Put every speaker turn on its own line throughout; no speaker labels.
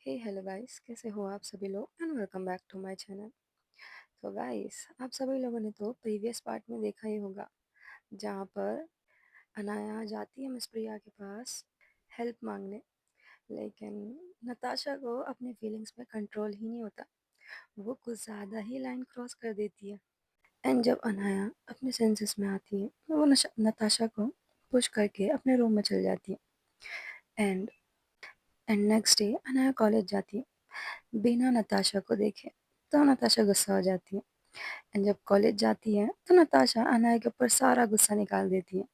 हे hello guys, कैसे हो आप सभी लोग and welcome back to my channel. तो गाइस, आप सभी लोगों ने तो प्रीवियस पार्ट में देखा ही होगा जहाँ पर अनाया जाती है मिस प्रिया के पास हेल्प मांगने। लेकिन नताशा को अपने फीलिंग्स पे कंट्रोल ही नहीं होता। वो कुछ ज़्यादा ही लाइन क्रॉस कर देती है। एंड जब अनाया अपने सेंसेस में आती है तो वो नताशा को पुश करके अपने रूम में चल जाती है। And and next day Anaya college जाती है बिना नताशा को देखे। तो नताशा गुस्सा हो जाती है। एंड जब कॉलेज जाती है तो नताशा अनाया के ऊपर सारा गुस्सा निकाल देती है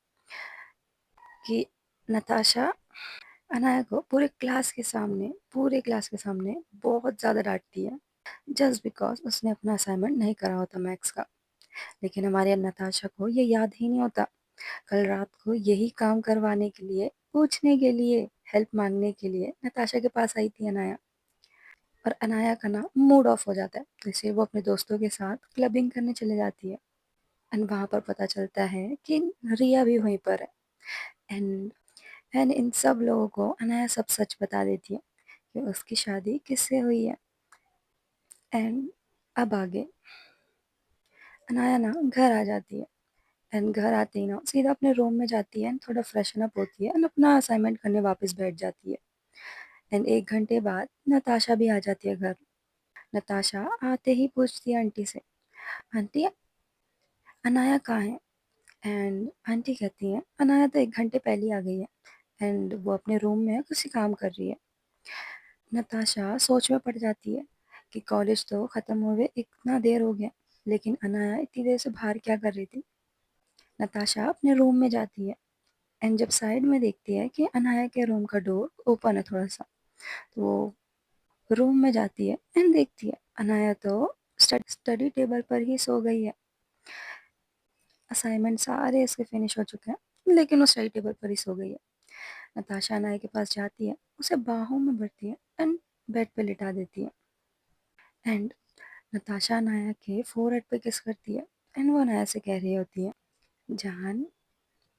कि नताशा अनाया को पूरे क्लास के सामने बहुत ज़्यादा डांटती है जस्ट बिकॉज उसने अपना असाइनमेंट नहीं करा होता मैथ्स का। लेकिन हमारी नताशा को ये याद ही नहीं होता। कल रात को यही काम करवाने के लिए, पूछने के लिए, हेल्प मांगने के लिए नताशा के पास आई थी अनाया। और अनाया का ना मूड ऑफ हो जाता है, तो इसलिए वो अपने दोस्तों के साथ क्लबिंग करने चले जाती है। एंड वहाँ पर पता चलता है कि रिया भी वहीं पर है। एंड एंड इन सब लोगों को अनाया सब सच बता देती है कि उसकी शादी किससे हुई है। एंड अब आगे अनाया ना घर आ जाती है। एंड घर आते ही ना सीधा अपने रूम में जाती है एंड थोड़ा फ्रेशन अप होती है एंड अपना असाइनमेंट करने वापस बैठ जाती है। एंड 1 घंटे बाद नताशा भी आ जाती है घर। नताशा आते ही पूछती है आंटी से, आंटी अनाया कहाँ है। एंड आंटी कहती हैं अनाया तो 1 घंटे पहले ही आ गई है एंड वो अपने रूम में किसी काम कर रही है। नताशा सोच में पड़ जाती है कि कॉलेज तो ख़त्म हुए इतना देर हो गया, लेकिन अनाया इतनी देर से बाहर क्या कर रही थी। नताशा अपने रूम में जाती है एंड जब साइड में देखती है कि अनाया के रूम का डोर ओपन है थोड़ा सा, तो वो रूम में जाती है एंड देखती है अनाया तो स्टडी टेबल पर ही सो गई है। असाइनमेंट सारे इसके फिनिश हो चुके हैं लेकिन वो स्टडी टेबल पर ही सो गई है। नताशा अनाया के पास जाती है, उसे बाहों में भरती है एंड बेड पे लिटा देती है। एंड नताशा अनाया के फोरहेड पे किस करती है एंड वो अनाया से कह रही होती है, जान,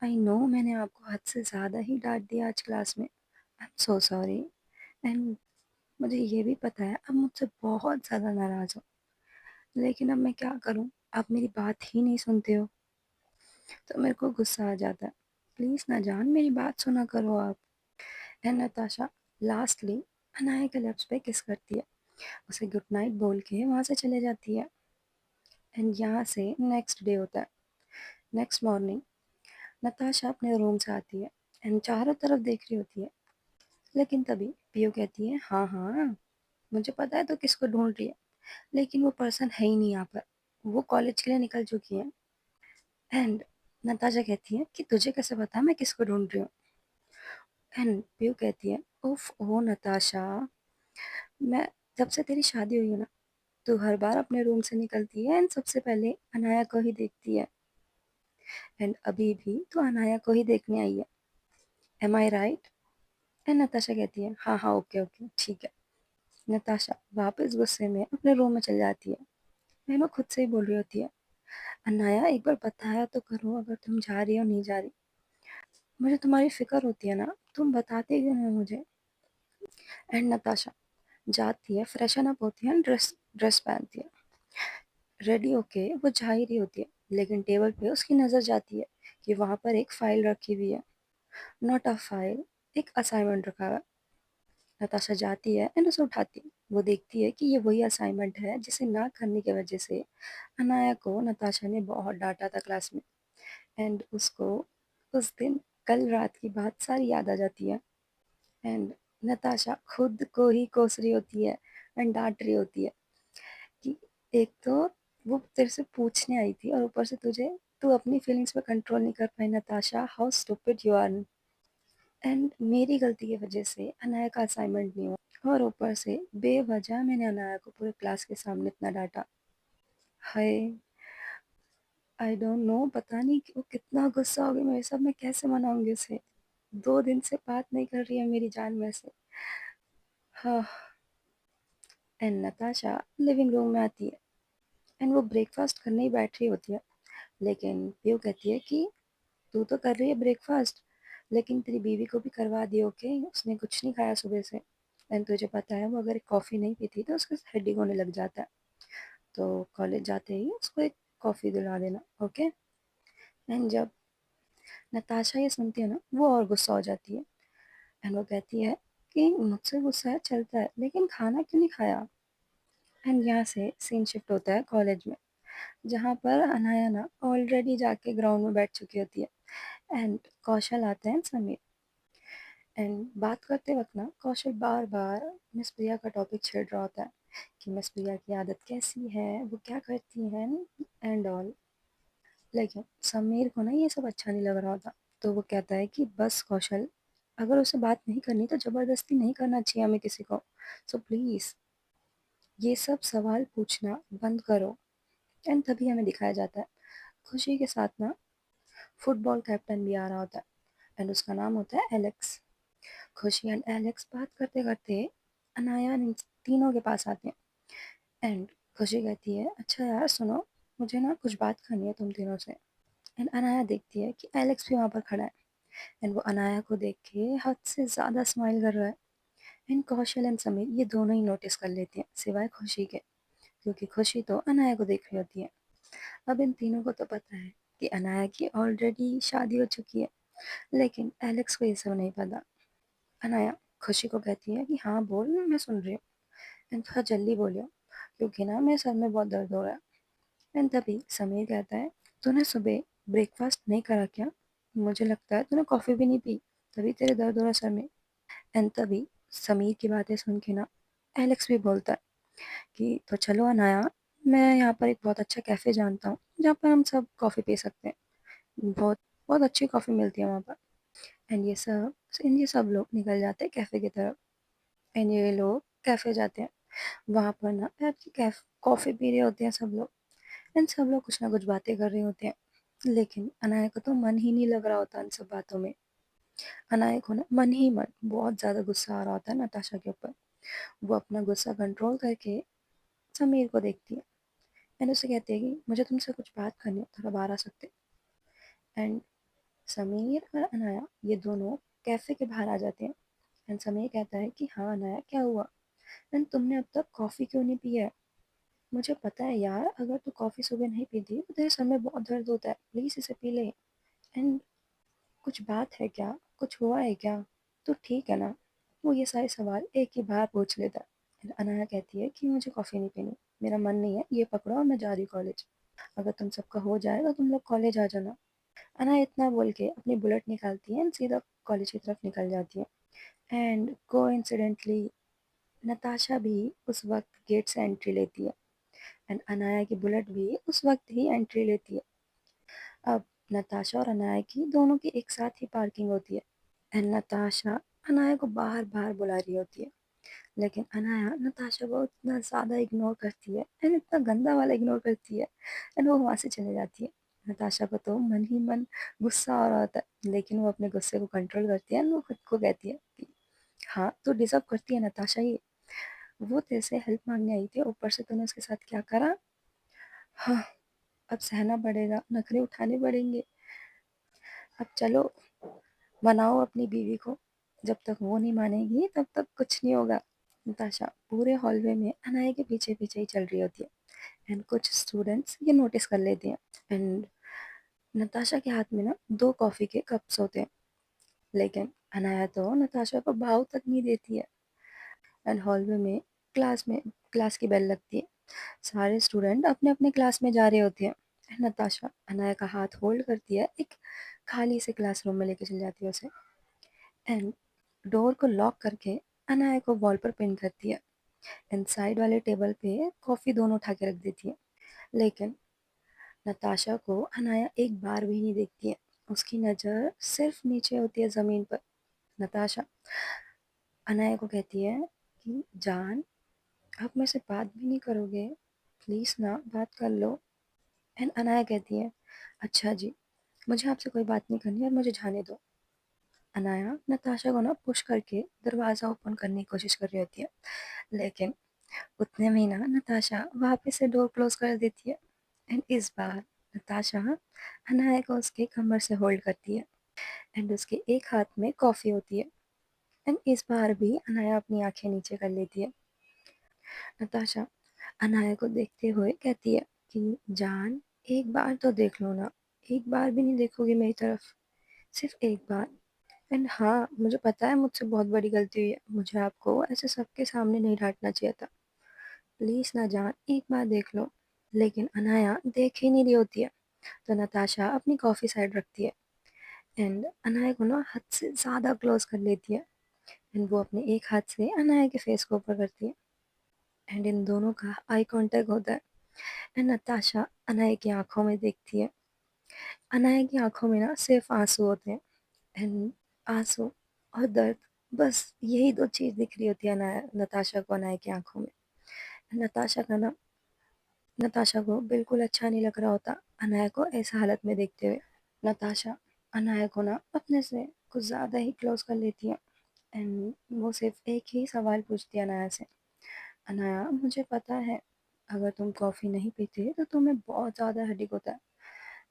आई नो मैंने आपको हद से ज़्यादा ही डांट दिया आज क्लास में, I am so sorry. And मुझे ये भी पता है अब मुझसे बहुत ज़्यादा नाराज़ हो, लेकिन अब मैं क्या करूँ, आप मेरी बात ही नहीं सुनते हो। तो मेरे को गुस्सा आ जाता है। प्लीज़ ना जान, मेरी बात सुना करो आप। एंड नताशा लास्टली अनाया के लिप्स पे किस करती है, उसे गुड नाइट बोल के वहाँ से चले जाती है। एंड यहाँ से नेक्स्ट डे होता है। नेक्स्ट मॉर्निंग नताशा अपने रूम से आती है एंड चारों तरफ देख रही होती है। लेकिन तभी पियो कहती है, हाँ हाँ, मुझे पता है तो किसको ढूंढ रही है, लेकिन वो पर्सन है ही नहीं यहाँ पर, वो कॉलेज के लिए निकल चुकी है। एंड नताशा कहती है कि तुझे कैसे पता मैं किसको ढूंढ रही हूँ। एंड पियो कहती है, उफ ओ नताशा, मैं जब से तेरी शादी हुई है ना, तू हर बार अपने रूम से निकलती है एंड सबसे पहले अनाया को ही देखती है। एंड अभी भी तू अनाया को ही देखने आई है, am I right. And Natasha कहती है, हाँ हाँ, ओके ओके, ठीक है। नताशा वापस गुस्से में अपने रूम में चल जाती है। मैंने खुद से ही बोल रही होती है, अनाया एक बार बताया तो करो, अगर तुम जा रही हो नहीं जा रही, मुझे तुम्हारी फिक्र होती है ना, तुम बताते क्यों नहीं मुझे। एंड नताशा जाती है, फ्रेशन अप होती है, ड्रेस ड्रेस पहनती है, रेडी होके वो जा ही रही होती है। लेकिन टेबल पे उसकी नज़र जाती है कि वहाँ पर एक फाइल रखी हुई है। नॉट अ फाइल, एक असाइनमेंट रखा हुआ है। नताशा जाती है एंड उसे उठाती है। वो देखती है कि ये वही असाइनमेंट है जिसे ना करने की वजह से अनाया को नताशा ने बहुत डांटा था क्लास में। एंड उसको उस दिन कल रात की बात सारी याद आ जाती है। एंड नताशा खुद को ही कोस रही होती है एंड डांट रही होती है कि एक तो वो तेरे से पूछने आई थी और ऊपर से तू अपनी फीलिंग्स पे कंट्रोल नहीं कर पाई। Natasha, how stupid you are. And मेरी गलती की वजह से अनाया का असाइनमेंट नहीं हुआ और ऊपर से बेवजह मैंने अनाया को पूरे क्लास के सामने इतना डांटा। हाय, आई डोंट नो, पता नहीं कि वो कितना गुस्सा होगी मेरे साथ, मैं कैसे मनाऊंगी उसे। 2 दिन से बात नहीं कर रही है मेरी जान में से। हाँ। एंड नताशा लिविंग रूम में आती है एंड वो ब्रेकफास्ट करने ही बैठ रही होती है। लेकिन पीयू कहती है कि तू तो कर रही है ब्रेकफास्ट, लेकिन तेरी बीवी को भी करवा दियो, ओके, उसने कुछ नहीं खाया सुबह से। एंड तुझे पता है वो अगर कॉफ़ी नहीं पीती तो उसका हेडेक होने लग जाता है। तो कॉलेज जाते ही उसको एक कॉफ़ी दिला देना, ओके? एंड जब नताशा ये सुनती है ना, वो और गुस्सा हो जाती है। एंड वो कहती है कि मुझसे गुस्सा है चलता है, लेकिन खाना क्यों नहीं खाया? एंड यहाँ से सीन शिफ्ट होता है कॉलेज में, जहाँ पर अनाया ना ऑलरेडी जाके ग्राउंड में बैठ चुकी होती है। एंड कौशल आते हैं समीर। एंड बात करते वक्त ना कौशल बार बार मिस प्रिया का टॉपिक छेड़ रहा होता है कि मिस प्रिया की आदत कैसी है, वो क्या करती हैं, एंड ऑल। लेकिन समीर को ना ये सब अच्छा नहीं लग रहा होता। तो वो कहता है कि बस कौशल, अगर उसे बात नहीं करनी तो ज़बरदस्ती नहीं करना चाहिए हमें किसी को। सो प्लीज़ ये सब सवाल पूछना बंद करो। एंड तभी हमें दिखाया जाता है खुशी के साथ ना फुटबॉल कैप्टन भी आ रहा होता है। एंड उसका नाम होता है एलेक्स। खुशी एंड एलेक्स बात करते करते अनाया इन तीनों के पास आते हैं। एंड खुशी कहती है अच्छा यार सुनो, मुझे ना कुछ बात करनी है तुम तीनों से। एंड अनाया देखती है कि एलेक्स भी वहाँ पर खड़ा है। एंड वो अनाया को देख के हद से ज़्यादा स्माइल कर रहा है। एंड कौशल एंड समीर ये दोनों ही नोटिस कर लेते हैं सिवाय खुशी के, क्योंकि खुशी तो अनाया को देख रही होती है। अब इन तीनों को तो पता है कि अनाया की ऑलरेडी शादी हो चुकी है, लेकिन एलेक्स को ये सब नहीं पता। अनाया खुशी को कहती है कि हाँ बोल, मैं सुन रही हूँ। एंड थोड़ा जल्दी बोलियो, क्योंकि ना मेरे सर में बहुत दर्द हो रहा है। एंड तभी समीर कहता है तूने सुबह ब्रेकफास्ट नहीं करा क्या? मुझे लगता है तूने कॉफ़ी भी नहीं पी, तभी तेरे दर्द हो रहा है सर में। एंड तभी समीर की बातें सुन के ना एलेक्स भी बोलता है कि तो चलो अनाया, मैं यहाँ पर एक बहुत अच्छा कैफ़े जानता हूँ जहाँ पर हम सब कॉफ़ी पी सकते हैं। बहुत बहुत अच्छी कॉफ़ी मिलती है वहाँ पर। एंड ये सब लोग निकल जाते हैं कैफ़े की तरफ। एंड ये लोग कैफ़े जाते हैं। वहाँ पर ना कॉफ़ी पी रहे होते हैं सब लोग। एंड सब लोग कुछ ना कुछ बातें कर रहे होते हैं, लेकिन अनाया को तो मन ही नहीं लग रहा होता उन सब बातों में। अनाया को ना मन ही मन बहुत ज़्यादा गुस्सा आ रहा होता है नताशा के ऊपर। वो अपना गुस्सा कंट्रोल करके समीर को देखती है। एंड उसे कहती है कि मुझे तुमसे कुछ बात करनी है, थोड़ा बाहर आ सकते? एंड समीर और अनाया ये दोनों कैफ़े के बाहर आ जाते हैं। एंड समीर कहता है कि हाँ अनाया क्या हुआ? एंड तुमने अब तक कॉफ़ी क्यों नहीं पी है? मुझे पता है यार, अगर तू कॉफ़ी सुबह नहीं पीती तो तेरे सर में बहुत दर्द होता है, प्लीज़ इसे पी ले। एंड कुछ बात है क्या? कुछ हुआ है क्या? तू ठीक है ना? वो ये सारे सवाल एक ही बार पूछ लेता है। एंड अनाया कहती है कि मुझे कॉफ़ी नहीं पीनी, मेरा मन नहीं है, ये पकड़ो और मैं जा रही हूँ कॉलेज। अगर तुम सबका हो जाए तो तुम लोग कॉलेज आ जाना। अनाया इतना बोल के अपनी बुलेट निकालती है एंड सीधा कॉलेज की तरफ निकल जाती है। एंड कोइंसिडेंटली नताशा भी उस वक्त गेट से एंट्री लेती है। एंड अनाया की बुलेट भी उस वक्त ही एंट्री लेती है। अब नताशा और अनाया की दोनों की एक साथ ही पार्किंग होती है। एंड नताशा अनाया को बार बार बुला रही होती है, लेकिन अनाया नताशा को इतना ज़्यादा इग्नोर करती है एंड इतना गंदा वाला इग्नोर करती है। एंड वो वहाँ से चले जाती है। नताशा को तो मन ही मन गुस्सा आ रहा होता है, लेकिन वो अपने गुस्से को कंट्रोल करती है एंड वो खुद को कहती है कि हाँ तू डिजर्व करती है नताशा ये। वो तेरे से हेल्प मांगने आई थी, ऊपर से तूने उसके साथ क्या करा? हाँ, अब सहना पड़ेगा, नखरे उठाने पड़ेंगे। अब चलो मनाओ अपनी बीवी को, जब तक वो नहीं मानेगी तब तक कुछ नहीं होगा। नताशा पूरे हॉलवे में अनाया के पीछे पीछे ही चल रही होती है। एंड कुछ स्टूडेंट्स ये नोटिस कर लेते हैं। एंड नताशा के हाथ में ना दो कॉफ़ी के कप्स होते हैं, लेकिन अनाया तो नताशा को भाव तक नहीं देती है। एंड हॉलवे में क्लास की बेल लगती है। सारे स्टूडेंट अपने अपने क्लास में जा रहे होते हैं। एंड नताशा अनाया का हाथ होल्ड करती है, एक खाली से क्लासरूम में लेके चल जाती है उसे। एंड डोर को लॉक करके अनाया को वॉल पर पिन करती है। एंड साइड वाले टेबल पे कॉफ़ी दोनों उठा के रख देती है। लेकिन नताशा को अनाया एक बार भी नहीं देखती है। उसकी नज़र सिर्फ नीचे होती है ज़मीन पर। नताशा अनाया को कहती है कि जान, आप मेरे से बात भी नहीं करोगे? प्लीज़ ना बात कर लो। एंड अनाया कहती है अच्छा जी, मुझे आपसे कोई बात नहीं करनी और मुझे जाने दो। अनाया नताशा को ना पुश करके दरवाज़ा ओपन करने की कोशिश कर रही होती है, लेकिन उतने में ही ना नताशा वापस से डोर क्लोज कर देती है। एंड इस बार नताशा अनाया को उसके कमर से होल्ड करती है। एंड उसके एक हाथ में कॉफ़ी होती है एंड इस बार भी अनाया अपनी आंखें नीचे कर लेती है। नताशा अनाया को देखते हुए कहती है कि जान, एक बार तो देख लो ना, एक बार भी नहीं देखोगे मेरी तरफ, सिर्फ एक बार। एंड हाँ, मुझे पता है मुझसे बहुत बड़ी गलती हुई है, मुझे आपको ऐसे सबके सामने नहीं डांटना चाहिए था। प्लीज़ ना जान, एक बार देख लो। लेकिन अनाया देख ही नहीं रही होती है, तो नताशा अपनी कॉफ़ी साइड रखती है एंड अनाया को ना हद से ज़्यादा क्लोज कर लेती है। एंड वो अपने एक हाथ से अनाया के फेस को ऊपर करती है एंड इन दोनों का आई कांटेक्ट होता है। एंड नताशा अनाया की आंखों में देखती है। अनाया की आंखों में ना सिर्फ आंसू होते हैं एंड आंसू और दर्द, बस यही दो चीज़ दिख रही होती है अनाया नताशा को अनाया की आंखों में। नताशा का ना नताशा को बिल्कुल अच्छा नहीं लग रहा होता अनाया को ऐसा हालत में देखते हुए। नताशा अनाया को ना अपने से कुछ ज़्यादा ही क्लोज कर लेती है एंड वो सिर्फ एक ही सवाल पूछती है अनाया से। अनाया, मुझे पता है अगर तुम कॉफ़ी नहीं पीते तो तुम्हें बहुत ज़्यादा हेडेक होता है,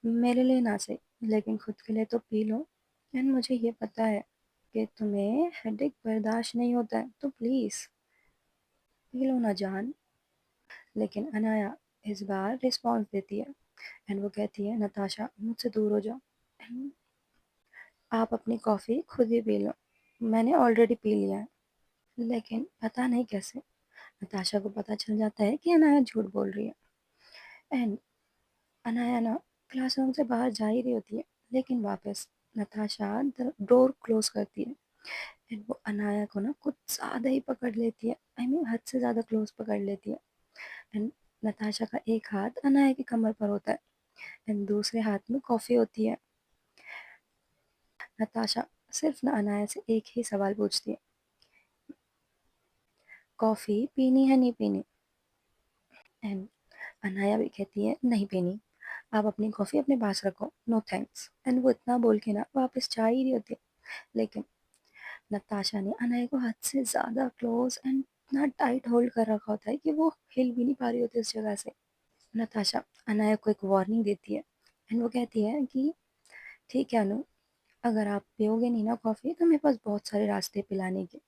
मेरे लिए ना सही लेकिन खुद के लिए तो पी लो। एंड मुझे ये पता है कि तुम्हें हेडेक बर्दाश्त नहीं होता है, तो प्लीज़ पी लो ना जान। लेकिन अनाया इस बार रिस्पॉन्स देती है एंड वो कहती है नताशा, मुझसे दूर हो जाओ एंड आप अपनी कॉफ़ी खुद ही पी लो, मैंने ऑलरेडी पी लिया है। लेकिन पता नहीं कैसे नताशा को पता चल जाता है कि अनाया झूठ बोल रही है एंड अनाया ना क्लासरूम से बाहर जा ही रही होती है, लेकिन वापस नताशा डोर क्लोज करती है एंड वो अनाया को ना कुछ ज़्यादा ही पकड़ लेती है, आई मीन हद से ज़्यादा क्लोज पकड़ लेती है। एंड नताशा का एक हाथ अनाया की कमर पर होता है एंड दूसरे हाथ में कॉफ़ी होती है। नताशा सिर्फ ना अनाया से एक ही सवाल पूछती है, कॉफ़ी पीनी है नहीं पीनी। एंड अनाया भी कहती है नहीं पीनी, आप अपनी कॉफ़ी अपने पास रखो, नो थैंक्स। एंड वो इतना बोल के ना वापस जा ही रही होती है, लेकिन नताशा ने अनाया को हद से ज़्यादा क्लोज एंड इतना टाइट होल्ड कर रखा होता है कि वो हिल भी नहीं पा रही होती उस जगह से। नताशा अनाया को एक वार्निंग देती है एंड वो कहती है कि ठीक है अनु, अगर आप पियोगे नहीं ना कॉफ़ी तो मेरे पास बहुत सारे रास्ते पिलाने के।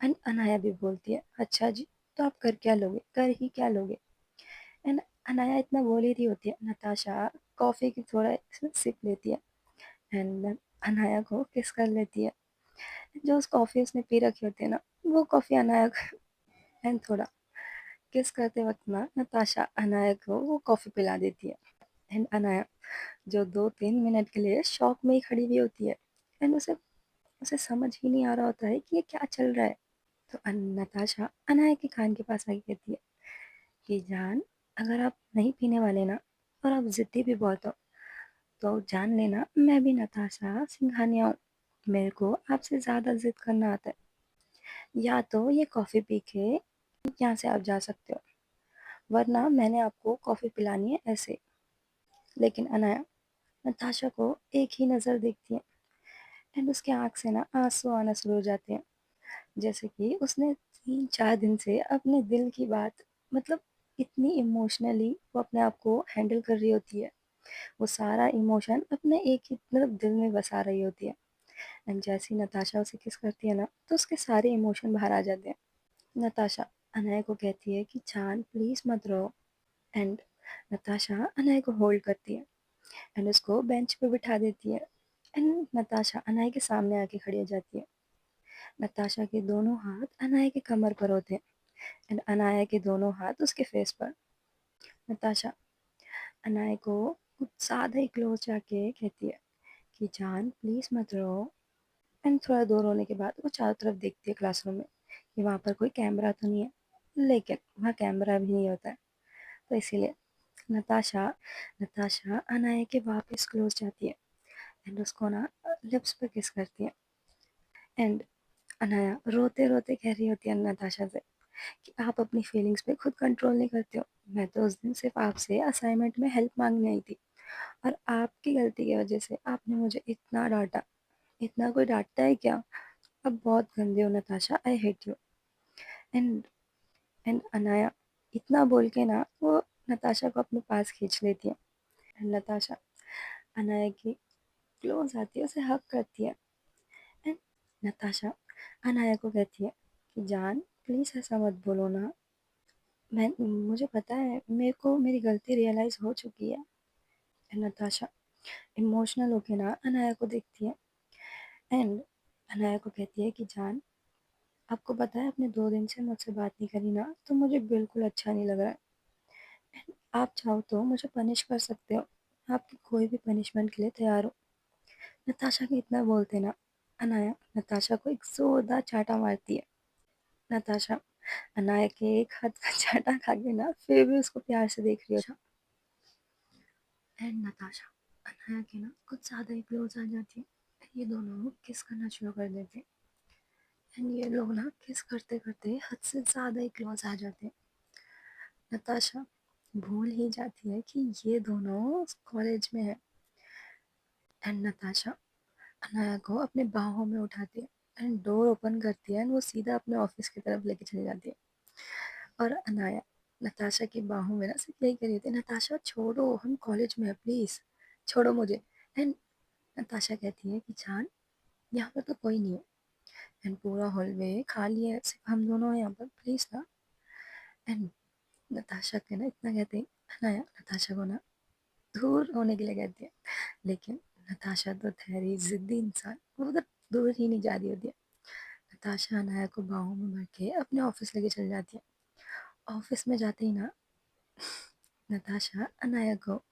एंड अनाया भी बोलती है अच्छा जी, तो आप कर क्या लोगे, कर ही क्या लोगे। एंड अनाया इतना बोल ही रही होती है, नताशा कॉफ़ी की थोड़ा सिप लेती है एंड अनाया को किस कर लेती है। जो उस कॉफ़ी उसने पी रखी होती है ना, वो कॉफ़ी अनाया को एंड थोड़ा किस करते वक्त ना नताशा अनाया को वो कॉफ़ी पिला देती है। एंड अनाया जो 2-3 मिनट के लिए शॉक में ही खड़ी हुई होती है एंड उसे उसे समझ ही नहीं आ रहा होता है कि ये क्या चल रहा है। तो नताशा अनाया के कान के पास आके कहती है कि जान, अगर आप नहीं पीने वाले ना और आप ज़िद्दी भी बहुत हो तो जान लेना मैं भी नताशा सिंघानिया हूँ, मेरे को आपसे ज़्यादा ज़िद करना आता है। या तो ये कॉफ़ी पी के यहाँ से आप जा सकते हो, वरना मैंने आपको कॉफ़ी पिलानी है ऐसे। लेकिन अनाया नताशा को एक ही नज़र देखती है एंड उसके आँख से ना आंसू आना शुरू हो जाते हैं, जैसे कि उसने 3-4 दिन से अपने दिल की बात, मतलब इतनी इमोशनली वो अपने आप को हैंडल कर रही होती है, वो सारा इमोशन अपने एक ही मतलब दिल में बसा रही होती है। एंड जैसे ही नताशा उसे किस करती है ना तो उसके सारे इमोशन बाहर आ जाते हैं। नताशा अनय को कहती है कि चांद प्लीज़ मत रो एंड नताशा अनय को होल्ड करती है एंड उसको बेंच पे बिठा देती है एंड नताशा अनय के सामने आके खड़ी हो जाती है। नताशा के दोनों हाथ अनाया के कमर पर होते हैं एंड अनाया के दोनों हाथ उसके फेस पर। नताशा अनाया को कुछ ज़्यादा ही क्लोज जाके कहती है कि जान प्लीज़ मत रो। एंड थोड़ा दूर होने के बाद वो चारों तरफ देखती है क्लासरूम में कि वहाँ पर कोई कैमरा तो नहीं है, लेकिन वहाँ कैमरा भी नहीं होता है, तो इसीलिए नताशा नताशा अनाया के वापस क्लोज जाती है एंड उसको ना लिप्स पे किस करती है। एंड अनाया रोते रोते कह रही होती है नताशा से कि आप अपनी फीलिंग्स पे खुद कंट्रोल नहीं करते हो, मैं तो उस दिन सिर्फ आपसे असाइनमेंट में हेल्प मांगने आई थी और आपकी गलती की वजह से आपने मुझे इतना डांटा। इतना कोई डांटता है क्या, अब बहुत गंदे हो Natasha, I hate you. And and Anaya इतना बोल के ना वो नताशा को अपने पास खींच लेती है एंड नताशा अनाया की क्लोज आती है, उसे हक करती है एंड नताशा अनाया को कहती है कि जान प्लीज़ ऐसा मत बोलो ना, मैं मुझे पता है, मेरे को मेरी गलती रियलाइज़ हो चुकी है। एंड नताशा इमोशनल होके ना अनाया को देखती है एंड अनाया को कहती है कि जान, आपको पता है आपने 2 दिन से मुझसे बात नहीं करी ना, तो मुझे बिल्कुल अच्छा नहीं लग रहा है। आप चाहो तो मुझे पनिश कर सकते हो, आपकी कोई भी पनिशमेंट के लिए तैयार हूँ। नताशा के इतना बोलते ना अनाया नताशा को एक जोरदार चाटा मारती है। नताशा अनाया के एक हाथ का चाटा खा के ना फिर भी उसको प्यार से देख रही है। एंड नताशा अनाया के ना कुछ ज़्यादा ही क्लोज आ जाती है। ये दोनों किस करना शुरू कर देते हैं एंड ये लोग ना किस करते करते हद से ज़्यादा ही क्लोज आ जाते हैं। नताशा भूल ही जाती है कि ये दोनों कॉलेज में है एंड नताशा अनाया को अपने बाहों में उठाती है एंड डोर ओपन करती है एंड वो सीधा अपने ऑफिस की तरफ लेके चली जाती है। और अनाया नताशा की बाहों में ना सिर्फ यही कह रही थी, नताशा छोड़ो, हम कॉलेज में है, प्लीज़ छोड़ो मुझे। एंड नताशा कहती है कि जान, यहाँ पर तो कोई नहीं है एंड पूरा हॉलवे खाली है, सिर्फ हम दोनों हैं यहाँ पर, प्लीज़ ना। एंड नताशा के ना इतना कहते ही अनाया नताशा को ना दूर होने के लिए कहती है, लेकिन नताशा तो ठहरी जिद्दी इंसान, वो तो दूर ही नहीं जा रही होती है। नताशा अनाया को बाहों में भर के अपने ऑफिस लेके चल जाती है। ऑफिस में जाते ही ना नताशा अनाया को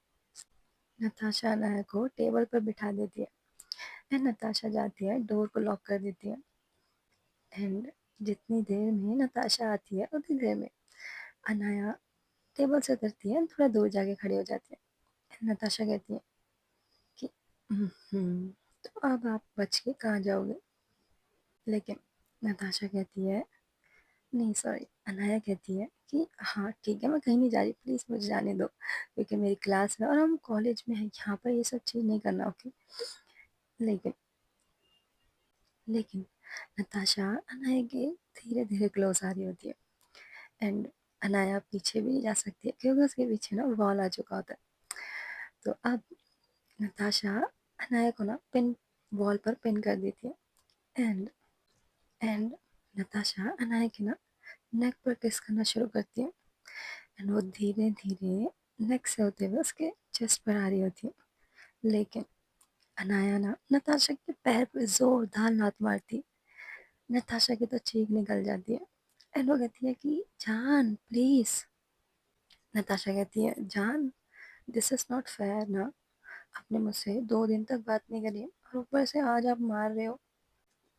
नताशा अनाया को टेबल पर बिठा देती है एंड नताशा जाती है डोर को लॉक कर देती है। एंड जितनी देर में नताशा आती है उतनी देर में अनाया टेबल से उतरती है, थोड़ा दूर जाके खड़ी हो जाती है। नताशा कहती है कि तो अब आप बच के कहाँ जाओगे?" लेकिन नताशा कहती है, नहीं सॉरी, अनाया कहती है कि हाँ ठीक है, मैं कहीं नहीं जा रही, प्लीज़ मुझे जाने दो, क्योंकि मेरी क्लास है और हम कॉलेज में हैं, यहाँ पर ये सब चीज़ नहीं करना, ओके। लेकिन लेकिन नताशा अनाया के धीरे धीरे क्लोज आ रही होती है एंड अनाया पीछे भी नहीं जा सकती है क्योंकि उसके पीछे ना वॉल आ चुका होता है। तो अब नताशा अनाया को ना पिन वॉल पर पिन कर देती है एंड एंड नताशा अनाया के ना नेक पर किस करना शुरू करती है एंड वो धीरे धीरे नेक से होते हुए उसके चेस्ट पर आ रही होती है। लेकिन अनाया ना नताशा के पैर पे जोरदार लात मारती, नताशा की तो चीख निकल जाती है एंड वो कहती है कि जान प्लीज। नताशा कहती है, जान दिस इज नॉट फेयर ना, आपने मुझसे 2 दिन तक बात नहीं करी है और ऊपर से आज आप मार रहे हो।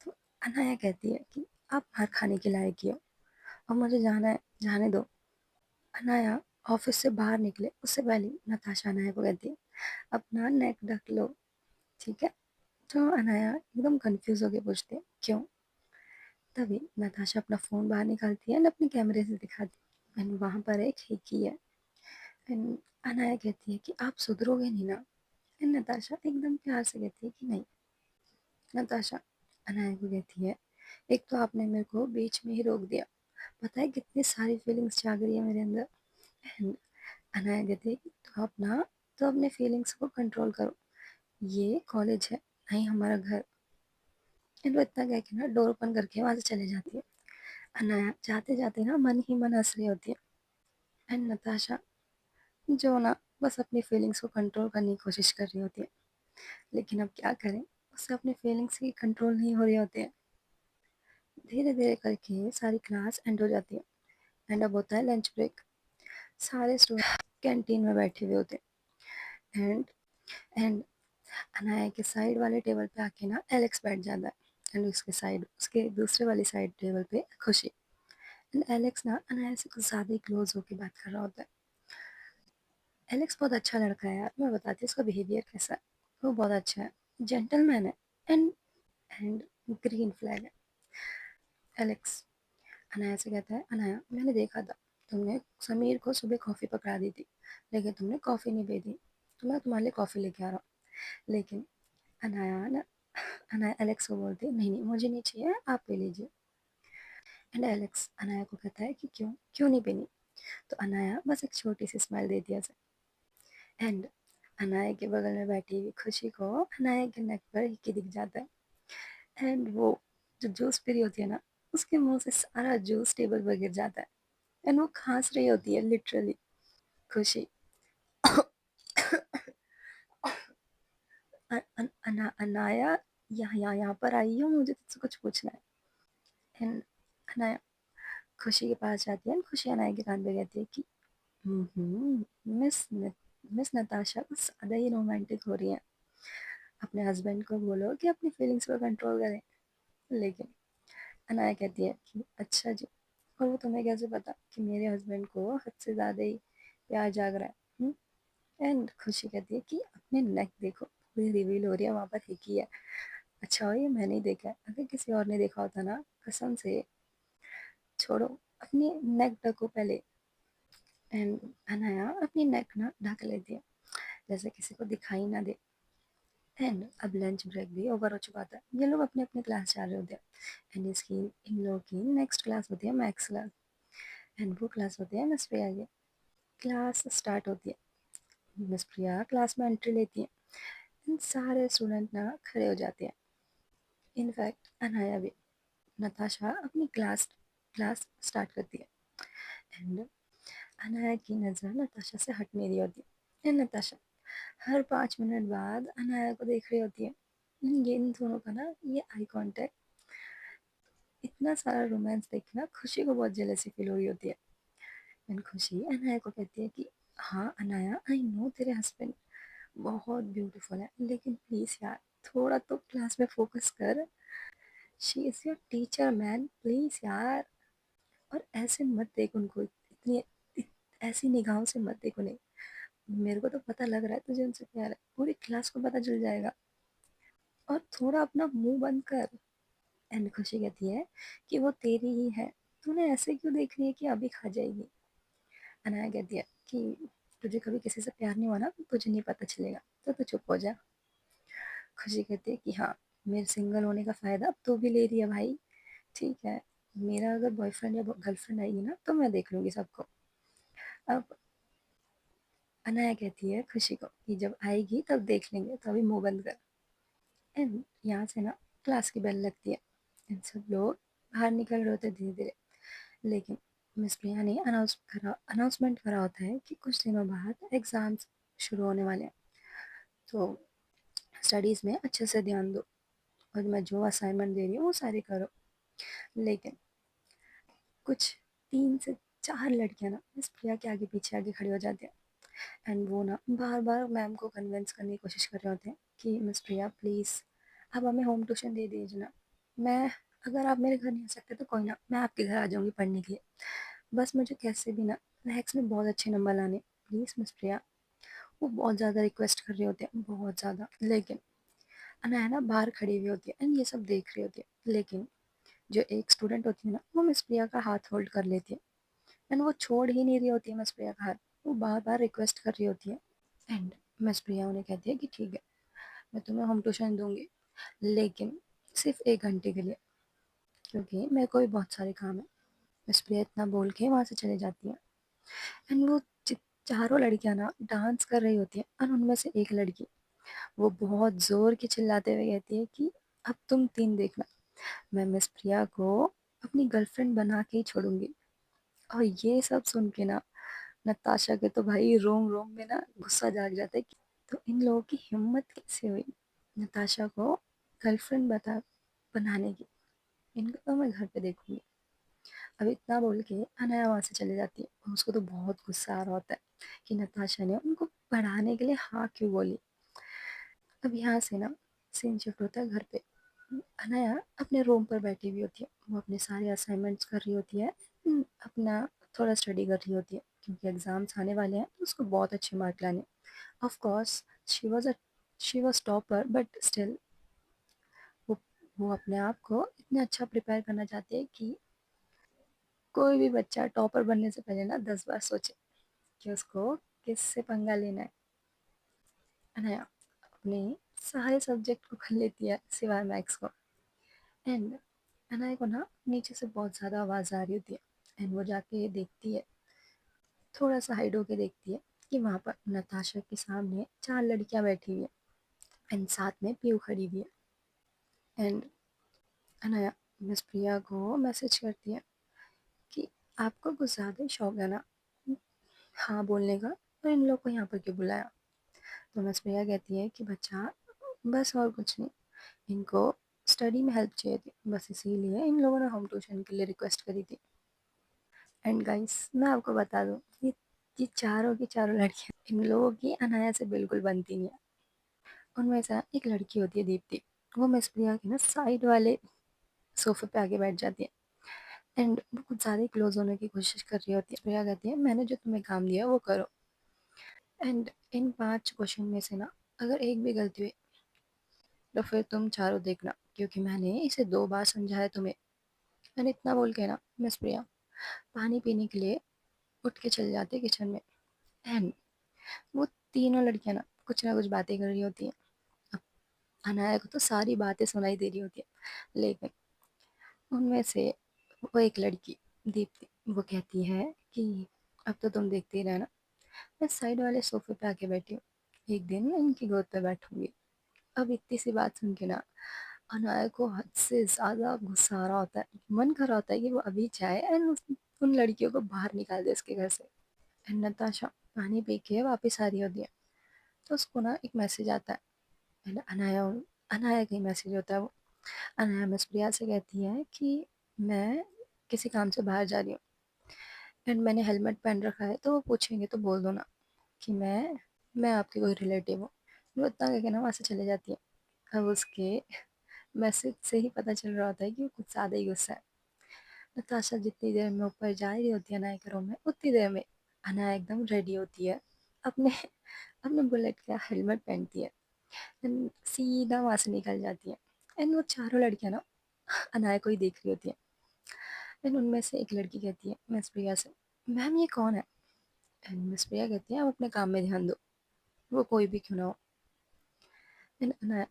तो अनाया कहती है कि आप मार खाने के लायक ही हो और मुझे जाना है, जाने दो। अनाया ऑफिस से बाहर निकले उससे पहले नताशा अनाया को कहती है, अपना नेक ढक लो, ठीक है। तो अनाया एकदम कंफ्यूज होके पूछती है, क्यों? तभी नताशा अपना फ़ोन बाहर निकालती है एंड अपने कैमरे से दिखाती है एंड वहाँ पर एक खिड़की है एंड अनाया कहती है कि आप सुधरोगे नहीं ना। एंड नताशा एकदम प्यार से कहती है कि नहीं। नताशा अनाया को कहती है, एक तो आपने मेरे को बीच में ही रोक दिया, पता है कितनी सारी फीलिंग्स जाग रही है मेरे अंदर। एंड अनाया कहती है कि तो अपने फीलिंग्स को कंट्रोल करो, ये कॉलेज है, नहीं हमारा घर। एंड वो इतना कह के ना डोर ओपन करके वहाँ से चले जाती है। अनाया जाते जाते ना मन ही मन हंस रही होती है एंड नताशा जो ना बस अपनी फीलिंग्स को कंट्रोल करने की कोशिश कर रही होती है, लेकिन अब क्या करें, उससे अपनी फीलिंग्स की कंट्रोल नहीं हो रही होती है। धीरे धीरे करके सारी क्लास एंड हो जाती है एंड अब होता है लंच ब्रेक। सारे स्टूडेंट कैंटीन में बैठे हुए होते हैं एंड अनाया के साइड वाले टेबल पे आके ना एलेक्स बैठ जाता है एंड उसके दूसरे वाली साइड टेबल पे खुशी। एंड एलेक्स ना अनाया से कुछ ज़्यादा ही क्लोज होकर बात कर रहा होता है। एलेक्स बहुत अच्छा लड़का है यार, मैं बताती हूँ उसका बिहेवियर कैसा है। वो बहुत अच्छा है, जेंटलमैन है एंड एंड ग्रीन फ्लैग है। एलेक्स अनाया से कहता है, अनाया मैंने देखा था तुमने समीर को सुबह कॉफ़ी पकड़ा दी थी, लेकिन तुमने कॉफ़ी नहीं पी थी, तो मैं तुम्हारे लिए कॉफ़ी लेके आ रहा हूँ। लेकिन अनाया ना अनाया एलेक्स को बोलती है, नहीं नहीं मुझे नहीं चाहिए, आप पी लीजिए। एंड एलेक्स अनाया को कहता है कि क्यों क्यों नहीं पीनी। तो अनाया बस एक छोटी सी स्माइल देती है उसे एंड अनाया के बगल में बैठी हुई खुशी को अनाया के नेक पर हिक्की दिख जाता है एंड वो जो जूस पी रही होती है ना, उसके मुंह से सारा जूस टेबल पर गिर जाता है एंड वो खांस रही होती है लिटरली। खुशी अनाया, यहाँ पर आई हो, मुझे तुझसे कुछ पूछना है। एंड अनाया खुशी के पास जाती है एंड खुशी अनाया के कान पे कहती है कि मिस मिस नताशा कुछ ज़्यादा ही रोमांटिक हो रही है, अपने हस्बैंड को बोलो कि अपनी फीलिंग्स पर कंट्रोल करें। लेकिन अनाया कहती है कि अच्छा जी, और वो तुम्हें कैसे पता कि मेरे हस्बैंड को हद से ज़्यादा ही प्यार जाग रहा है। एंड खुशी कहती है कि अपने नेक देखो, पूरी रिवील हो रही है, वहाँ पर एक ही है। अच्छा हो ये मैंने ही देखा है, अगर किसी और ने देखा होता ना, कसम से छोड़ो, अपनी नेक ढको पहले। एंड अनाया अपनी नेक ना ढक लेती है जैसे किसी को दिखाई ना दे। एंड अब लंच ब्रेक भी ओवर हो चुका था, ये लोग अपने अपने क्लास जा रहे होते हैं। एंड इसकी इन लोगों की नेक्स्ट क्लास होती है मैथ्स क्लास। एंड वो क्लास होती है मिस प्रिया की। क्लास स्टार्ट होती है, मिस प्रिया क्लास में एंट्री लेती है एंड सारे स्टूडेंट ना खड़े हो जाते हैं, इनफैक्ट अनाया भी। नताशा अपनी क्लास क्लास स्टार्ट करती है एंड अनाया की नज़र नताशा से हट नहीं रही होती है। एंड नताशा हर 5 मिनट बाद अनाया को देख रही होती है। ये इन दोनों का ना ये आई कांटेक्ट, इतना सारा रोमांस देख के ना खुशी को बहुत जेलसी फील हो रही होती है। एंड खुशी अनाया को कहती है कि हाँ अनाया, आई नो तेरे हस्बैंड बहुत ब्यूटीफुल है, लेकिन प्लीज़ यार थोड़ा तो क्लास में फोकस कर, she is your teacher man, please यार। और ऐसे मत देख उनको, इतनी ऐसी निगाहों से मत देख उन्हें, मेरे को तो पता लग रहा है तुझे उनसे प्यार है, पूरी क्लास को पता चल जाएगा, और थोड़ा अपना मुंह बंद कर। एंड खुशी कहती है कि वो तेरी ही है, तूने ऐसे क्यों देख रही है कि अभी खा जाएगी। अनाया कहती है कि तुझे कभी किसी से प्यार नहीं हुआ ना, तो तुझे नहीं पता चलेगा, तो तू चुप हो जा। खुशी कहती है कि हाँ, मेरे सिंगल होने का फ़ायदा अब तू भी ले रही है भाई, ठीक है, मेरा अगर बॉयफ्रेंड या गर्लफ्रेंड आएगी ना तो मैं देख लूँगी सबको। अब अनाया कहती है खुशी को कि जब आएगी तब देख लेंगे, तो अभी मुंह बंद कर। एंड यहाँ से ना क्लास की बेल लगती है एंड सब लोग बाहर निकल रहे होते धीरे धीरे। लेकिन मिस प्रिया ने अनाउंसमेंट करा होता है कि कुछ दिनों बाद एग्ज़ाम्स शुरू होने वाले हैं, तो स्टडीज़ में अच्छे से ध्यान दो और मैं जो असाइनमेंट दे रही हूँ वो सारे करो। लेकिन कुछ 3 से 4 लड़कियां ना मिस प्रिया के आगे पीछे आगे खड़ी हो जाती हैं एंड वो ना बार बार मैम को कन्विंस करने की कोशिश कर रहे होते हैं कि मिस प्रिया प्लीज़ आप हमें होम ट्यूशन दे दीजिए ना, मैं, अगर आप मेरे घर नहीं आ सकते तो कोई ना, मैं आपके घर आ जाऊँगी पढ़ने के लिए, बस मुझे कैसे भी ना मैथ्स में बहुत अच्छे नंबर लाने, प्लीज़ मिस प्रिया। वो बहुत ज़्यादा रिक्वेस्ट कर रहे होते हैं, बहुत ज़्यादा। लेकिन अनाया ना बाहर खड़ी हुई होती है एंड ये सब देख रही होती है। लेकिन जो एक स्टूडेंट होती है ना, वो मिस प्रिया का हाथ होल्ड कर लेती है एंड वो छोड़ ही नहीं रही होती है मिस प्रिया का हाथ, वो बार बार रिक्वेस्ट कर रही होती है। एंड मिस प्रिया उन्हें कहती है कि ठीक है, मैं तुम्हें होम ट्यूशन दूंगी, लेकिन सिर्फ 1 घंटे के लिए, क्योंकि मेरे को भी बहुत सारे काम है। मिस प्रिया इतना बोल के वहाँ से चले जाती है एंड वो चारों लड़कियां ना डांस कर रही होती हैं और उनमें से एक लड़की वो बहुत ज़ोर की चिल्लाते हुए कहती है कि अब तुम 3 देखना, मैं मिस प्रिया को अपनी गर्लफ्रेंड बना के ही छोड़ूंगी। और ये सब सुन के ना नताशा के तो भाई रोम रोम में ना गुस्सा जाग जाता है कि तो इन लोगों की हिम्मत कैसे हुई नताशा को गर्लफ्रेंड बता बनाने की, इनको तो मैं घर पे देखूंगी। अब इतना बोल के अनाया वहाँ से चली जाती है और उसको तो बहुत गुस्सा आ रहा होता है कि नताशा ने उनको पढ़ाने के लिए हाँ क्यों बोली। अब यहाँ से ना सीन शिफ्ट होता है घर पे। अनाया अपने रूम पर बैठी हुई होती है, वो अपने सारे असाइनमेंट्स कर रही होती है, अपना थोड़ा स्टडी कर रही होती है क्योंकि एग्ज़ाम्स आने वाले हैं तो उसको बहुत अच्छे मार्क लाने। Of course she was topper, but still वो वो अपने आप को इतना अच्छा प्रिपेयर करना चाहती है कि कोई भी बच्चा टॉपर बनने से पहले ना 10 बार सोचे कि उसको किससे पंगा लेना है। अनाया अपने सारे सब्जेक्ट को कर लेती है सिवाय मैथ्स को। एंड अनाया को ना नीचे से बहुत ज़्यादा आवाज़ आ रही होती है एंड वो जाके देखती है, थोड़ा सा हाइड होके देखती है कि वहाँ पर नताशा के सामने 4 लड़कियाँ बैठी हुई है एंड साथ में पीयू खड़ी हुई है। एंड अनाया मिस प्रिया को मैसेज करती है कि आपको कुछ ज़्यादा ही शौक है ना हाँ बोलने का, तो इन लोग को यहाँ पर क्यों बुलाया? तो मिस प्रिया कहती है कि बच्चा, बस और कुछ नहीं, इनको स्टडी में हेल्प चाहिए थी, बस इसीलिए इन लोगों ने होम ट्यूशन के लिए रिक्वेस्ट करी थी। एंड गाइस, मैं आपको बता दूँ, ये चारों की चारों लड़कियाँ इन लोगों की अनाया से बिल्कुल बनती नहीं है। उनमें से एक लड़की होती है दीप्ति, वो मिस प्रिया के ना साइड वाले सोफे पे आके बैठ जाती है। एंड वो कुछ ज़्यादा ही क्लोज होने की कोशिश कर रही होती है। प्रिया कहती है मैंने जो तुम्हें काम दिया वो करो। एंड इन 5 क्वेश्चन में से ना अगर एक भी गलती हुई तो फिर तुम चारों देखना, क्योंकि मैंने इसे 2 बार समझाया तुम्हें। मैंने इतना बोल के ना मिस प्रिया पानी पीने के लिए उठ के चले जाते हैं किचन में। एंड वो तीनों लड़कियां ना कुछ बातें कर रही होती हैं। अब अनाया को तो सारी बातें सुनाई दे रही होती है, लेकिन उनमें से वो एक लड़की दीप्ति, वो कहती है कि अब तो तुम देखते ही रहना, मैं साइड वाले सोफे पे आके बैठी हूँ, एक दिन मैं इनकी गोद पे बैठूंगी। अब इतनी सी बात सुन के ना अनाया को हद से ज्यादा गुस्सा आ रहा होता है। मन कर रहा होता है कि वो अभी जाए एंड उन लड़कियों को बाहर निकाल दे उसके घर से। एंड नताशा पानी पी के वापस आ रही होती है, तो उसको ना एक मैसेज आता है। एंड अनाया अनाया का ही मैसेज होता है वो। अनाया मिस प्रिया से कहती है कि मैं किसी काम से बाहर जा रही हूँ एंड मैंने हेलमेट पहन रखा है, तो वो पूछेंगे तो बोल दो ना कि मैं आपकी कोई रिलेटिव हूँ। वो इतना करके ना वहाँ से चले जाती है। अब उसके मैसेज से ही पता चल रहा होता है कि वो कुछ ज़्यादा ही गुस्सा है। नताशा जितनी देर में ऊपर जा रही होती है अनाया के रूम में, उतनी देर में अनाया एकदम रेडी होती है, अपने अपने बुलेट का हेलमेट पहनती है एंड सीधा वहाँ से निकल जाती है। एंड वो चारों लड़कियां ना अनाया को ही देख रही होती है। एंड उनमें से एक लड़की कहती है मिस प्रिया से, मैम ये कौन है? एंड मिस प्रिया कहती है आप अपने काम में ध्यान दो, वो कोई भी क्यों ना हो। एंड अनाया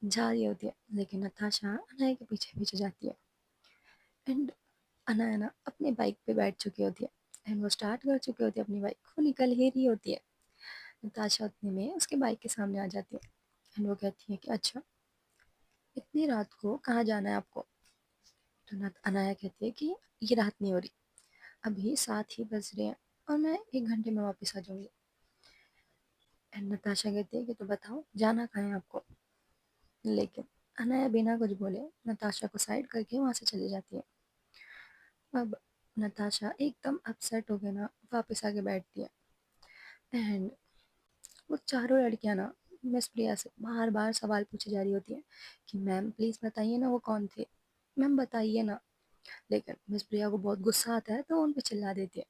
जा रही होती है, लेकिन नताशा अनाया के पीछे पीछे जाती है। एंड अनाया ना अपनी बाइक पे बैठ चुकी होती है एंड वो स्टार्ट कर चुकी होती है अपनी बाइक, वो निकल ही रही होती है। नताशा उतने में उसके बाइक के सामने आ जाती है एंड वो कहती है कि अच्छा, इतनी रात को कहाँ जाना है आपको? तो अनाया कहती है कि ये रात नहीं हो रही, अभी 7 ही बज रहे हैं और मैं 1 घंटे में वापस आ जाऊंगी। एंड नताशा कहती है कि तो बताओ जाना कहाँ है आपको? लेकिन अनाया बिना कुछ बोले नताशा को साइड करके वहां से चली जाती है। अब नताशा एकदम अपसेट हो गई ना वापस आके बैठती है। एंड वो चारों लड़कियां ना मिस प्रिया से बार बार सवाल पूछे जा रही होती है कि मैम प्लीज बताइए ना वो कौन थे, मैम बताइए ना। लेकिन मिस प्रिया को बहुत गुस्सा आता है तो उन पे चिल्ला देती है,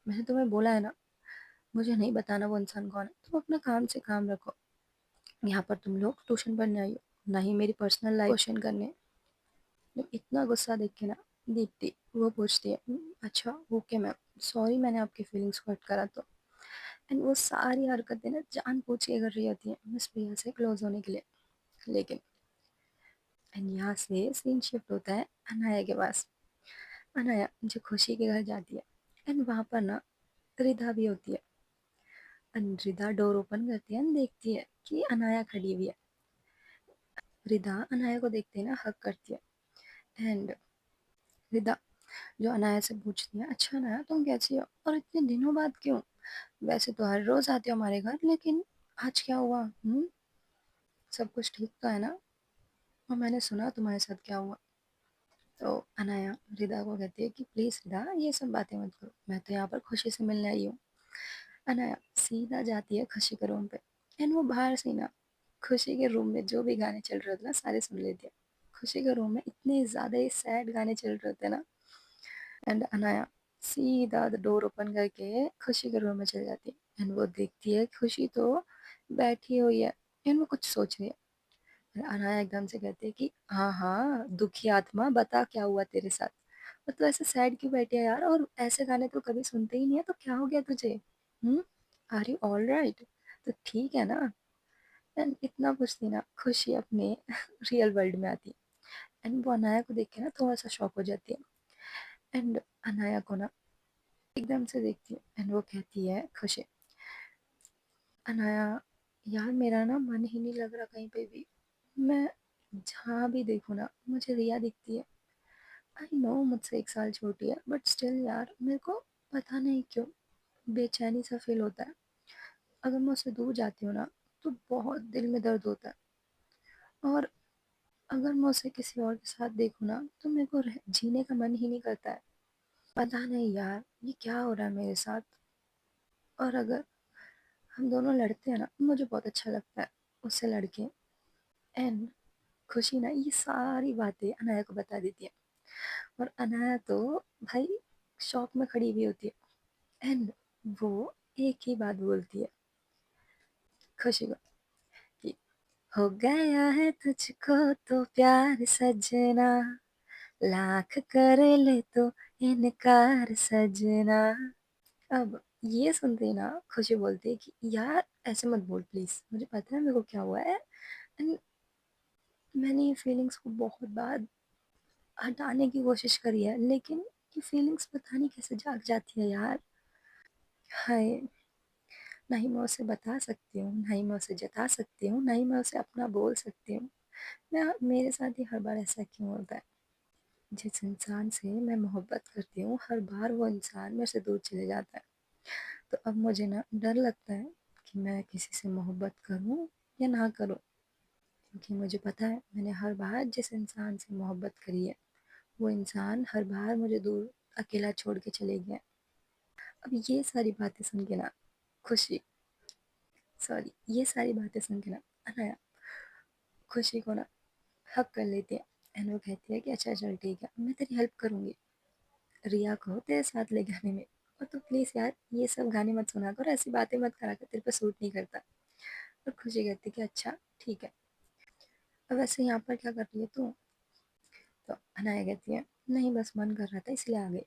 मैंने तुम्हें बोला है ना, मुझे नहीं बताना वो इंसान कौन है, तुम अपना काम से काम रखो। यहाँ पर तुम लोग ट्यूशन पढ़ने आई हो, ना ही मेरी पर्सनल लाइफ क्वेश्चन करने। तो इतना गुस्सा देख के ना दीप्ति वो पूछती है अच्छा ओके मैम, सॉरी मैंने आपकी फीलिंग्स को हर्ट करा तो। एंड वो सारी हरकतें ना जान पूछ के कर रही होती है मिस प्रिया से क्लोज होने के लिए। लेकिन एंड यहाँ से सीन शिफ्ट होता है अनाया के पास। अनाया जो खुशी के घर जाती है एंड वहाँ पर ना रिधा भी होती है। एंड रिधा डोर ओपन करती है एंड देखती है कि अनाया खड़ी हुई है। रिधा अनाया को देखते ही ना हक करती है। एंड रिधा जो अनाया से पूछती है अच्छा अनाया तुम कैसी हो और इतने दिनों बाद क्यों? वैसे तो हर रोज आते हो हमारे घर, लेकिन आज क्या हुआ? सब कुछ ठीक तो है ना? और मैंने सुना तुम्हारे साथ क्या हुआ। तो अनाया रिदा को कहती है कि प्लीज रिदा ये सब बातें मत करो, मैं तो यहाँ पर खुशी से मिलने आई हूँ। अनाया सीधा जाती है खुशी के रूम पे एंड वो बाहर से ना खुशी के रूम में जो भी गाने चल रहे होते ना सारे सुन लेती है। खुशी के रूम में इतने ज्यादा ही सैड गाने चल रहे होते ना। एंड अनाया सीधा डोर ओपन करके खुशी के रूम में चल जाती है एंड वो देखती है खुशी तो बैठी हुई है एंड वो कुछ सोच रही है। फिर अनाया एकदम से कहती है कि हाँ हाँ दुखी आत्मा बता क्या हुआ तेरे साथ, और तू ऐसे सैड क्यों बैठी है यार, और ऐसे गाने तो कभी सुनते ही नहीं है, तो क्या हो गया तुझे? हम्म, आर यू ऑल राइट? तो ठीक है ना? एंड इतना पूछती ना खुशी अपने रियल वर्ल्ड में आती है एंड वो अनाया को देख के ना थोड़ा सा शॉक हो जाती है। एंड अनाया को ना एकदम से देखती है एंड वो कहती है खुशी, अनाया यार मेरा ना मन ही नहीं लग रहा कहीं पे भी, मैं जहाँ भी देखूँ ना मुझे रिया दिखती है, आई नो मुझसे 1 साल छोटी है, बट स्टिल यार मेरे को पता नहीं क्यों बेचैनी सा फ़ील होता है। अगर मैं उससे दूर जाती हूँ ना, तो बहुत दिल में दर्द होता है, और अगर मैं उसे किसी और के साथ देखूँ ना, तो मेरे को जीने का मन ही नहीं करता है। पता नहीं यार, ये क्या हो रहा है मेरे साथ। और अगर हम दोनों लड़ते हैं ना, मुझे बहुत अच्छा लगता है उससे लड़के। एंड खुशी ना ये सारी बातें अनाया को बता देती है, और अनाया तो भाई शॉक में खड़ी हुई होती है। एंड वो एक ही बात बोलती है खुशी को, कि हो गया है तुझको तो प्यार सजना, लाख कर ले तो इनकार सजना। अब ये सुनते ही ना खुशी बोलती है कि यार ऐसे मत बोल प्लीज, मुझे पता है मेरे को क्या हुआ है। एंड मैंने ये फीलिंग्स को बहुत बार हटाने की कोशिश करी है, लेकिन ये फीलिंग्स पता नहीं कैसे जाग जाती है यार। हाय, ना ही मैं उसे बता सकती हूँ, ना ही मैं उसे जता सकती हूँ, ना ही मैं उसे अपना बोल सकती हूँ। मैं मेरे साथ ही हर बार ऐसा क्यों होता है। जिस इंसान से मैं मोहब्बत करती हूँ, हर बार वो इंसान मेरे से दूर चले जाता है। तो अब मुझे ना डर लगता है कि मैं किसी से मोहब्बत करूँ या ना करूँ, क्योंकि मुझे पता है मैंने हर बार जिस इंसान से मोहब्बत करी है, वो इंसान हर बार मुझे दूर अकेला छोड़ के चले गया। अब ये सारी बातें सुन के ना खुशी, सॉरी, ये सारी बातें सुन के ना अनाया खुशी को ना हक कर लेती है। एंड वो कहती है कि अच्छा चल ठीक है, मैं तेरी हेल्प करूँगी रिया को तेरे साथ ले गाने में। और तू प्लीज़ यार ये सब गाने मत सुना कर, ऐसी बातें मत करा कर, तेरे पे सूट नहीं करता। और खुशी कहती है कि अच्छा ठीक है। अब वैसे यहाँ पर क्या कर रही है तू? तो अनाया कहती है नहीं बस मन कर रहा था इसलिए आ गई,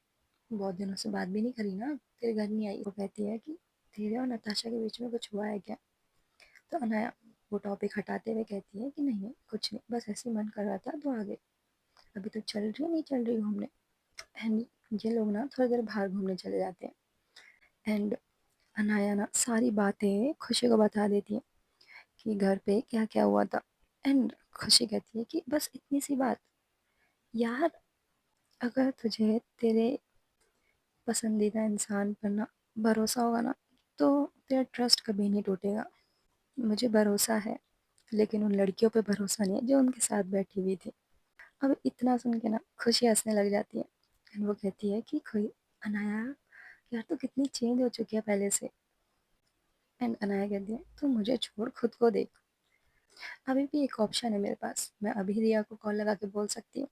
बहुत दिनों से बात भी नहीं करी ना, तेरे घर नहीं आई। वो कहती है कि तेरे और नताशा के बीच में कुछ हुआ है क्या? तो अनाया वो टॉपिक हटाते हुए कहती है कि नहीं कुछ नहीं, बस ऐसे ही मन कर रहा था तो आ गई। अभी तो चल रही है, नहीं चल रही घूमने। एंड ये लोग ना थोड़ी देर बाहर घूमने चले जाते हैं। एंड अनाया ना सारी बातें खुशी को बता देती है कि घर पे क्या क्या हुआ था। एंड खुशी कहती है कि बस इतनी सी बात यार, अगर तुझे तेरे पसंदीदा इंसान पर ना भरोसा होगा ना, तो तेरा ट्रस्ट कभी नहीं टूटेगा। मुझे भरोसा है, लेकिन उन लड़कियों पे भरोसा नहीं है जो उनके साथ बैठी हुई थी। अब इतना सुन के ना खुशी हंसने लग जाती है। एंड वो कहती है कि कोई अनाया यार तो कितनी चेंज हो चुकी है पहले से। एंड अनाया कहती है तू मुझे छोड़ खुद को देख। अभी भी एक ऑप्शन है मेरे पास, मैं अभी रिया को कॉल लगा के बोल सकती हूँ।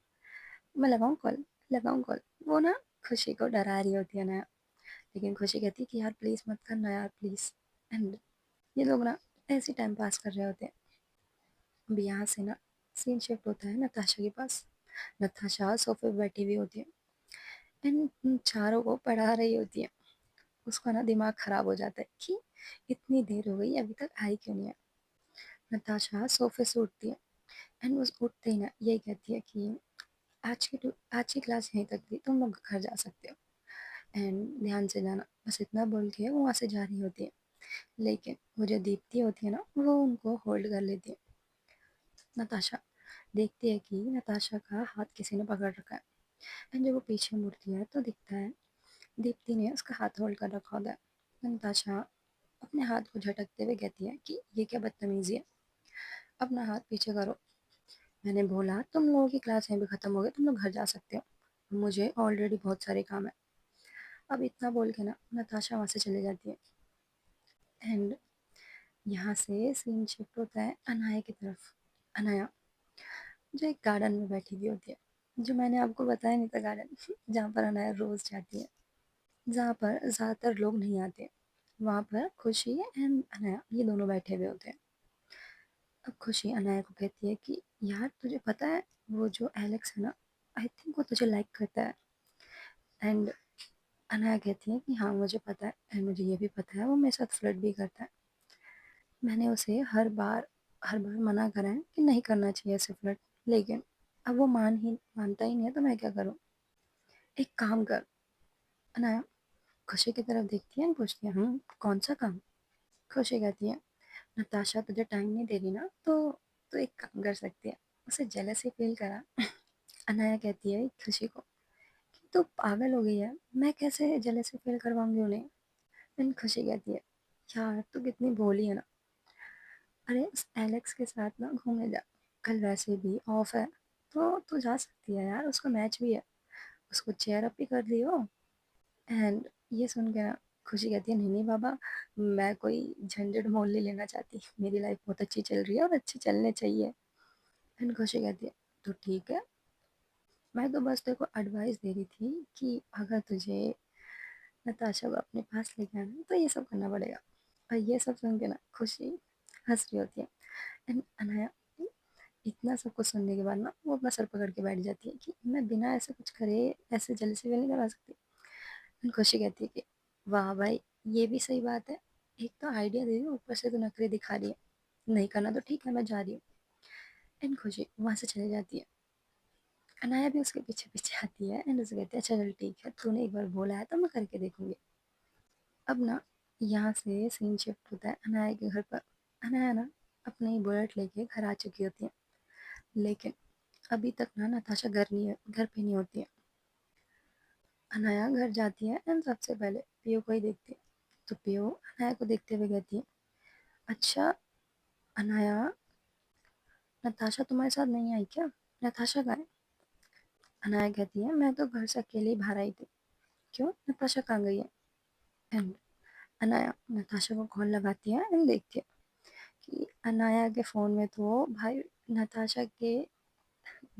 मैं लगाऊँ कॉल, लगाऊँ कॉल। वो ना खुशी को डरा रही होती है ना, लेकिन खुशी कहती है कि यार प्लीज़ मत करना यार प्लीज़। एंड ये लोग ना ऐसे टाइम पास कर रहे होते हैं। अब यहाँ से ना सीन शिफ्ट होता है नताशा के पास। नताशा सोफे पे बैठी हुई होती है एंड चारों को पढ़ा रही होती है। उसका ना दिमाग खराब हो जाता है कि इतनी देर हो गई अभी तक आई क्यों नहीं है। नताशा सोफे से उठती है एंड उस उठते ही ना यही कहती है कि आज की क्लास यहीं तक थी, तुम लोग घर जा सकते हो। एंड ध्यान से जाना, बस इतना बोल के वो वहाँ से जा रही होती है। लेकिन वो जो दीप्ति होती है ना, वो उनको होल्ड कर लेती है। नताशा देखती है कि नताशा का हाथ किसी ने पकड़ रखा है। एंड जब वो पीछे मुड़ती है तो दिखता है दीप्ति ने उसका हाथ होल्ड कर रखा होता है। नताशा अपने हाथ को झटकते हुए कहती है कि ये क्या बदतमीजी है, अपना हाथ पीछे करो। मैंने बोला तुम लोगों की क्लास यहीं पे ख़त्म हो गई, तुम लोग घर जा सकते हो, मुझे ऑलरेडी बहुत सारे काम है। अब इतना बोल के ना नताशा वहाँ से चले जाती है। एंड यहाँ से सीन शिफ्ट होता है अनाया की तरफ। अनाया जो एक गार्डन में बैठी हुई होती है, जो मैंने आपको बताया नहीं था गार्डन जहाँ पर अनाया रोज़ जाती है, जहाँ पर ज़्यादातर लोग नहीं आते। वहाँ पर खुशी एंड अनाया ये दोनों बैठे हुए होते हैं। अब खुशी अनाया को कहती है कि यार तुझे पता है वो जो एलेक्स है ना, आई थिंक वो तुझे लाइक करता है। एंड अनाया कहती है कि हाँ मुझे पता है, एंड मुझे ये भी पता है वो मेरे साथ फ्लर्ट भी करता है। मैंने उसे हर बार मना करा है कि नहीं करना चाहिए ऐसे फ्लर्ट, लेकिन अब वो मानता ही नहीं है, तो मैं क्या करूँ? एक काम कर। अनाया खुशी की तरफ देखती है और पूछती है कौन सा काम? खुशी कहती है नताशा तुझे टाइम नहीं दे रही ना, तो एक काम कर सकती है, उसे जेलसी फील करा अनाया कहती है खुशी को कि तू पागल हो गई है, मैं कैसे जेलेसी फील करवाऊंगी उन्हें। एंड खुशी कहती है यार तू कितनी भोली है ना, अरे उस एलेक्स के साथ ना घूमने जा, कल वैसे भी ऑफ है तो तू जा सकती है यार, उसका मैच भी है, उसको चेयर अप भी कर दियो। एंड ये सुन के ना खुशी कहती है नहीं नहीं बाबा, मैं कोई झंझट मोल नहीं लेना चाहती, मेरी लाइफ बहुत अच्छी चल रही है और अच्छी चलने चाहिए। एंड खुशी कहती है तो ठीक है, मैं तो बस तेरे को एडवाइस दे रही थी कि अगर तुझे नताशा को अपने पास लेके आना है, तो ये सब करना पड़ेगा। और ये सब सुन के ना खुशी हंस रही होती है। एंड अनाया इतना सब कुछ सुनने के बाद ना वो अपना सर पकड़ के बैठ जाती है कि मैं बिना ऐसे कुछ करे ऐसे जलसे भी नहीं करवा सकती। एंड खुशी कहती है कि वाह भाई, ये भी सही बात है, एक तो आइडिया दे रही हूँ ऊपर से तो नखरे दिखा रही है, नहीं करना तो ठीक है मैं जा रही हूँ। एंड खुशी वहां से चली जाती है। अनाया भी उसके पीछे पीछे आती है एंड उसे कहती है चल ठीक है, तूने एक बार बोला है तो मैं करके देखूंगी। अब ना यहाँ से सीन शिफ्ट होता है अनाया के घर पर। अनाया ना अपनी बुलेट लेके घर आ चुकी होती है, लेकिन अभी तक ना नताशा घर पे नहीं होती है। अनाया घर जाती है एंड सबसे पहले पियो को ही देखती है। तो पियो अनाया को देखते हुए कहती है अच्छा अनाया, नताशा तुम्हारे साथ नहीं आई क्या, नताशा कहाँ है। अनाया कहती है मैं तो घर से अकेले ही बाहर आई थी, क्यों नताशा कहाँ गई है। एंड अनाया नताशा को कॉल लगाती है एंड देखती है कि अनाया के फ़ोन में तो भाई नताशा के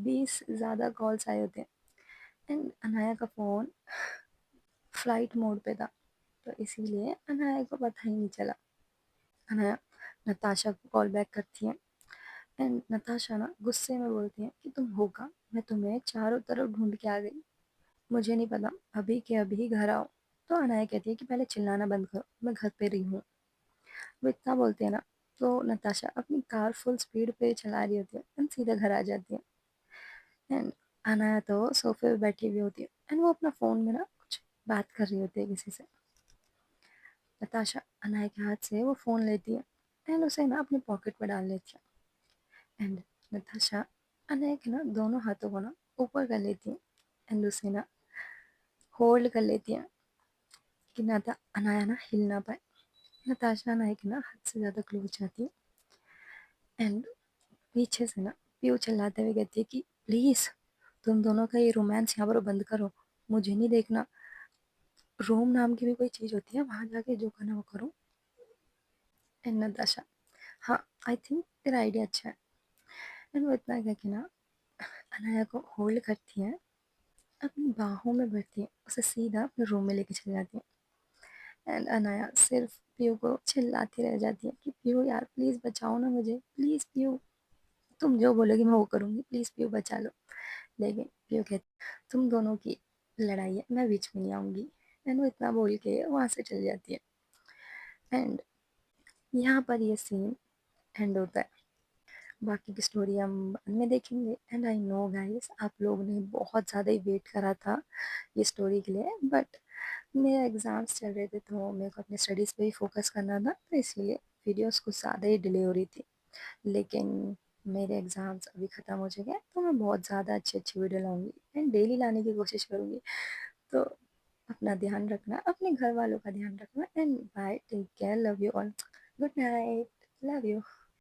20 ज़्यादा कॉल्स आए होते हैं। एंड अनाया का फ़ोन फ्लाइट मोड पे था, तो इसीलिए अनाया को पता ही नहीं चला। अनाया नताशा को कॉल बैक करती है एंड नताशा ना गुस्से में बोलती है कि तुम हो कहाँ, मैं तुम्हें चारों तरफ ढूंढ के आ गई, मुझे नहीं पता, अभी के अभी घर आओ। तो अनाया कहती है कि पहले चिल्लाना बंद करो, मैं घर पे रही हूँ। वो इतना बोलते हैं ना, तो नताशा अपनी कार फुल स्पीड पे चला रही होती है एंड सीधा घर आ जाती है। एंड अनाया तो सोफे पे बैठी हुई होती है एंड वो अपना फ़ोन में ना कुछ बात कर रही होती है किसी से। नताशा अनाया के हाथ से वो फ़ोन लेती है एंड उसे ना अपने पॉकेट में डाल लेती है। एंड नताशा अनाया के ना दोनों हाथों को ना ऊपर कर लेती है एंड उसे ना होल्ड कर लेती है कि अनाया ना हिल ना पाए। नताशा अनाया के ना हद से ज़्यादा क्लोज जाती है एंड पीछे से ना पीयू चिल्लाते हुए कहती है कि प्लीज तुम दोनों का ये रोमांस यहाँ पर बंद करो, मुझे नहीं देखना, रोम नाम की भी कोई चीज होती है, वहां जाके जो करना वो करो। एंड नताशा हाँ, आई थिंक तेरा आइडिया अच्छा है। एंड वो इतना कह के ना अनाया को होल्ड करती है, अपनी बाहों में भरती है, उसे सीधा अपने रूम में लेके चली जाती है। एंड अनाया सिर्फ पीयू को चिल्लाती रह जाती है कि पीयू यार प्लीज बचाओ ना मुझे, प्लीज पीयू, तुम जो बोलोगी मैं वो करूंगी, प्लीज पीयू बचा लो। लेकिन पियो कहती तुम दोनों की लड़ाई है, मैं बीच में नहीं आऊंगी। एंड वो इतना बोल के वहां से चली जाती है। एंड यहाँ पर ये सीन एंड होता है, बाकी की स्टोरी हम बाद में देखेंगे। एंड आई नो गाइस आप लोग ने बहुत ज़्यादा ही वेट करा था ये स्टोरी के लिए, बट मेरे एग्ज़ाम्स चल रहे थे तो मेरे को अपने स्टडीज़ पे ही फोकस करना था, तो इसीलिए वीडियोस कुछ ज़्यादा ही डिले हो रही थी। लेकिन मेरे एग्ज़ाम्स अभी ख़त्म हो चुके हैं तो मैं बहुत ज़्यादा अच्छी अच्छी वीडियो लाऊंगी एंड डेली लाने की कोशिश करूँगी। तो अपना ध्यान रखना, अपने घर वालों का ध्यान रखना and bye, take care, love you all, good night, love you.